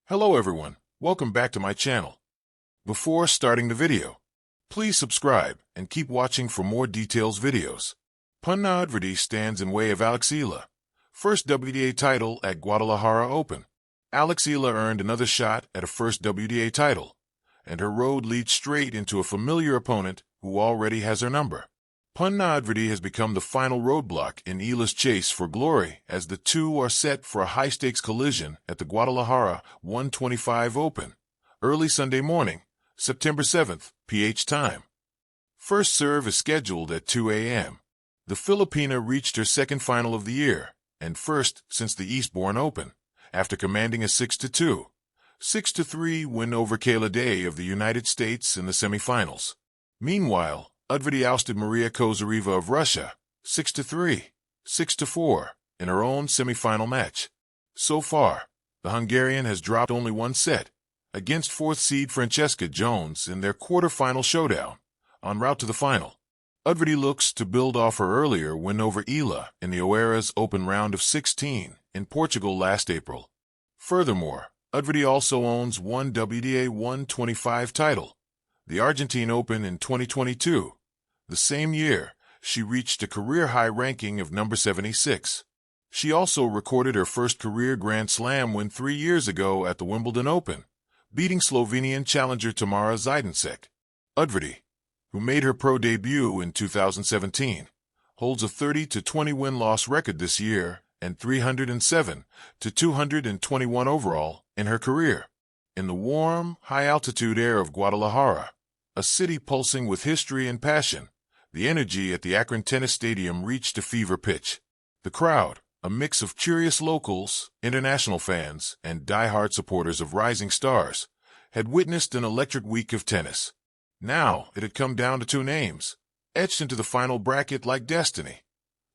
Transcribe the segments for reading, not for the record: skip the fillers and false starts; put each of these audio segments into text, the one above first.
Hello everyone, welcome back to my channel. Before starting the video, please subscribe and keep watching for more details videos. Panna Udvardy stands in way of Alex Eala, first WTA title at Guadalajara Open. Alex Eala earned another shot at a first WTA title, and her road leads straight into a familiar opponent who already has her number. Panna Udvardy has become the final roadblock in Eala's chase for glory as the two are set for a high-stakes collision at the Guadalajara 125 Open, early Sunday morning, September 7th, PH time. First serve is scheduled at 2 a.m. The Filipina reached her second final of the year, and first since the Eastbourne Open, after commanding a 6-2, 6-3 win over Kayla Day of the United States in the semifinals. Meanwhile, Udvardy ousted Maria Kozareva of Russia, 6-3, 6-4, in her own semifinal match. So far, the Hungarian has dropped only one set, against fourth seed Francesca Jones in their quarter-final showdown, en route to the final. Udvardy looks to build off her earlier win over Eala in the Oeiras Open round of 16 in Portugal last April. Furthermore, Udvardy also owns one WTA 125 title, the Argentine Open in 2022. The same year, she reached a career-high ranking of number 76. She also recorded her first career Grand Slam win 3 years ago at the Wimbledon Open, beating Slovenian challenger Tamara Zidansek. Udvardy, who made her pro debut in 2017, holds a 30-20 win-loss record this year and 307-221 overall in her career. In the warm, high-altitude air of Guadalajara, a city pulsing with history and passion, the energy at the Akron Tennis Stadium reached a fever pitch. The crowd, a mix of curious locals, international fans, and die-hard supporters of rising stars, had witnessed an electric week of tennis. Now it had come down to two names, etched into the final bracket like destiny: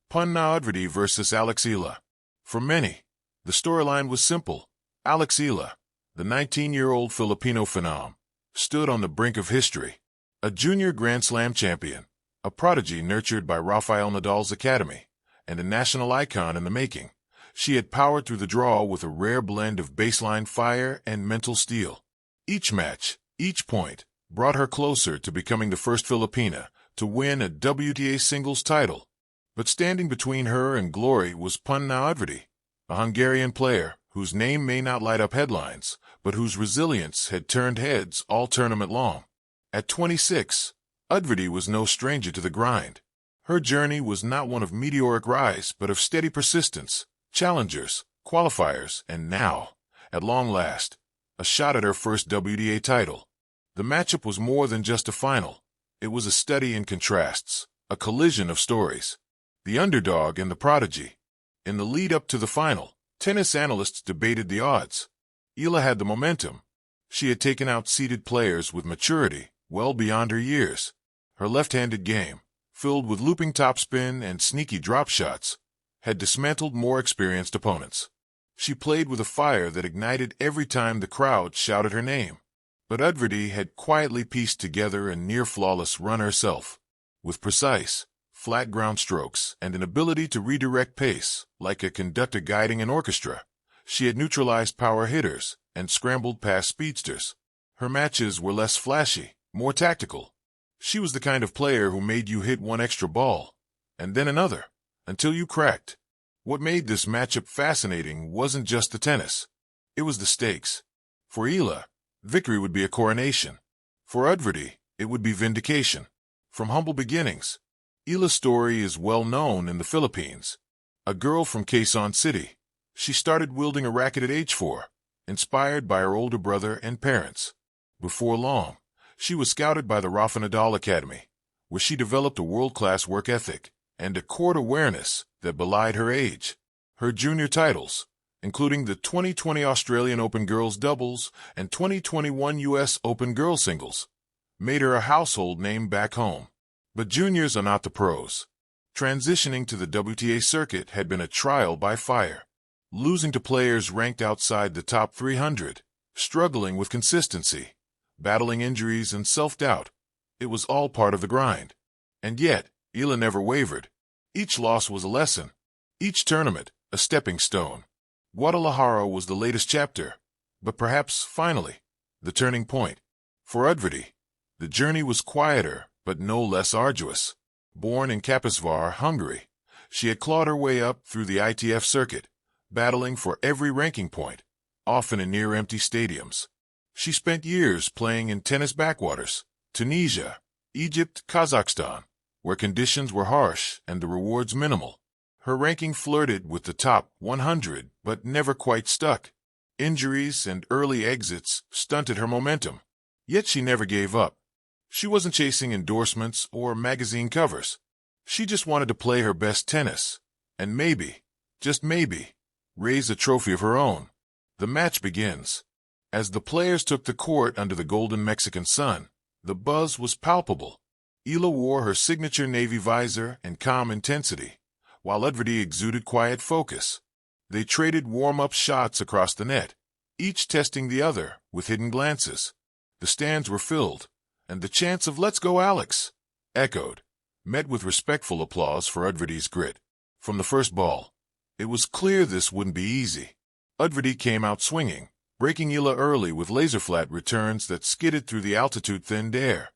Panna Udvardy versus Alex Eala. For many, the storyline was simple. Alex Eala, the 19-year-old Filipino phenom, stood on the brink of history. A junior Grand Slam champion, a prodigy nurtured by Rafael Nadal's academy, and a national icon in the making, she had powered through the draw with a rare blend of baseline fire and mental steel. Each match, each point, brought her closer to becoming the first Filipina to win a WTA singles title. But standing between her and glory was Panna Udvardy, a Hungarian player whose name may not light up headlines, but whose resilience had turned heads all tournament long. At 26, Udvardy was no stranger to the grind. Her journey was not one of meteoric rise, but of steady persistence, challengers, qualifiers, and now, at long last, a shot at her first WTA title. The matchup was more than just a final. It was a study in contrasts, a collision of stories. The underdog and the prodigy. In the lead-up to the final, tennis analysts debated the odds. Eala had the momentum. She had taken out seeded players with maturity, well beyond her years. Her left-handed game, filled with looping topspin and sneaky drop shots, had dismantled more experienced opponents. She played with a fire that ignited every time the crowd shouted her name. But Udvardy had quietly pieced together a near-flawless run herself, with precise, flat ground strokes and an ability to redirect pace, like a conductor guiding an orchestra. She had neutralized power hitters and scrambled past speedsters. Her matches were less flashy, more tactical. She was the kind of player who made you hit one extra ball, and then another, until you cracked. What made this matchup fascinating wasn't just the tennis. It was the stakes. For Eala, victory would be a coronation. For Udvardy, it would be vindication. From humble beginnings, Eala's story is well known in the Philippines. A girl from Quezon City, she started wielding a racket at age 4, inspired by her older brother and parents. Before long, she was scouted by the Rafa Nadal Academy, where she developed a world-class work ethic and a court awareness that belied her age. Her junior titles, including the 2020 Australian Open Girls Doubles and 2021 U.S. Open Girls Singles, made her a household name back home. But juniors are not the pros. Transitioning to the WTA circuit had been a trial by fire. Losing to players ranked outside the top 300, struggling with consistency, battling injuries and self-doubt. It was all part of the grind. And yet, Eala never wavered. Each loss was a lesson. Each tournament, a stepping stone. Guadalajara was the latest chapter, But perhaps, finally, the turning point. For Udvardy, the journey was quieter, but no less arduous. Born in Kaposvár, Hungary, she had clawed her way up through the ITF circuit, battling for every ranking point, often in near-empty stadiums. She spent years playing in tennis backwaters, Tunisia, Egypt, Kazakhstan, where conditions were harsh and the rewards minimal. Her ranking flirted with the top 100, but never quite stuck. Injuries and early exits stunted her momentum. Yet she never gave up. She wasn't chasing endorsements or magazine covers. She just wanted to play her best tennis, and maybe, just maybe, raise a trophy of her own. The match begins. As the players took the court under the golden Mexican sun, the buzz was palpable. Eala wore her signature navy visor and calm intensity, while Udvardy exuded quiet focus. They traded warm-up shots across the net, each testing the other with hidden glances. The stands were filled, and the chants of "Let's go, Alex!" echoed, met with respectful applause for Udvardy's grit. From the first ball, it was clear this wouldn't be easy. Udvardy came out swinging, breaking Eala early with laser-flat returns that skidded through the altitude-thinned air.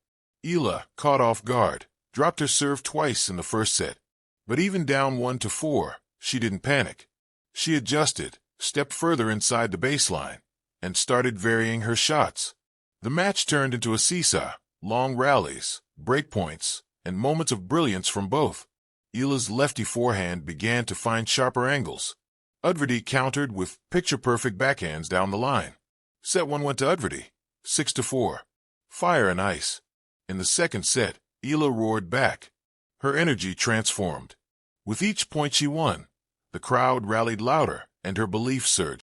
Eala, caught off guard, dropped her serve twice in the first set. But even down 1-4, she didn't panic. She adjusted, stepped further inside the baseline, and started varying her shots. The match turned into a seesaw, long rallies, breakpoints, and moments of brilliance from both. Eala's lefty forehand began to find sharper angles. Udvardy countered with picture-perfect backhands down the line. Set 1 went to Udvardy, 6-4. Fire and ice. In the second set, Eala roared back. Her energy transformed. With each point she won, the crowd rallied louder, and her belief surged.